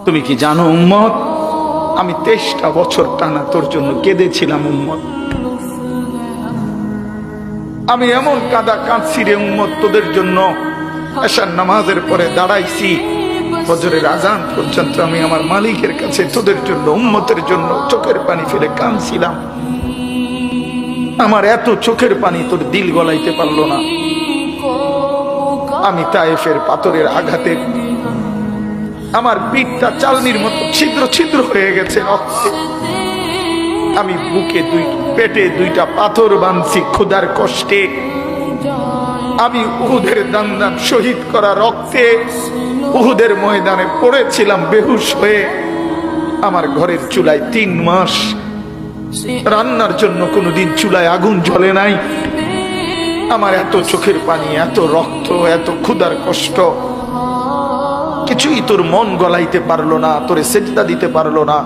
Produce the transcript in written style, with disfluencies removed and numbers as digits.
তুমি কি জানো উম্মত, আমি 23টা বছর টানা তোর জন্য কেঁদেছিলাম উম্মত। আমি এমন কাঁদা কাঁদছি রে উম্মত তোদের জন্য। এশার নামাজের পরে দাঁড়াইছি, ফজরের আজান পর্যন্ত আমি আমার মালিকের কাছে তোদের জন্য, উম্মতের জন্য চোখের পানি ফেলে কাঁদছিলাম। আমার এত চোখের পানি তোর দিল গলাইতে পারলো না। আমি তায়েফের পাথরের আঘাতে আমার পিঠটা চালনির মতো ছিদ্র ছিদ্র হয়ে গেছে রক্তে। আমি বুকে পেটে 2টা পাথর বাঁধছি ক্ষুধার কষ্টে। আমি উহুদের দান শহীদ করা রক্তে উহুদের ময়দানে পড়েছিলাম বেহুশ হয়ে। আমার ঘরের চুলায় 3 মাস রান্নার জন্য কোনোদিন চুলায় আগুন জ্বলে নাই। আমার এত চোখের পানি, এত রক্ত, এত ক্ষুধার কষ্ট, কিছুই তোর মন গলাইতে পারলো না, তোরে সেজদা দিতে পারলো না।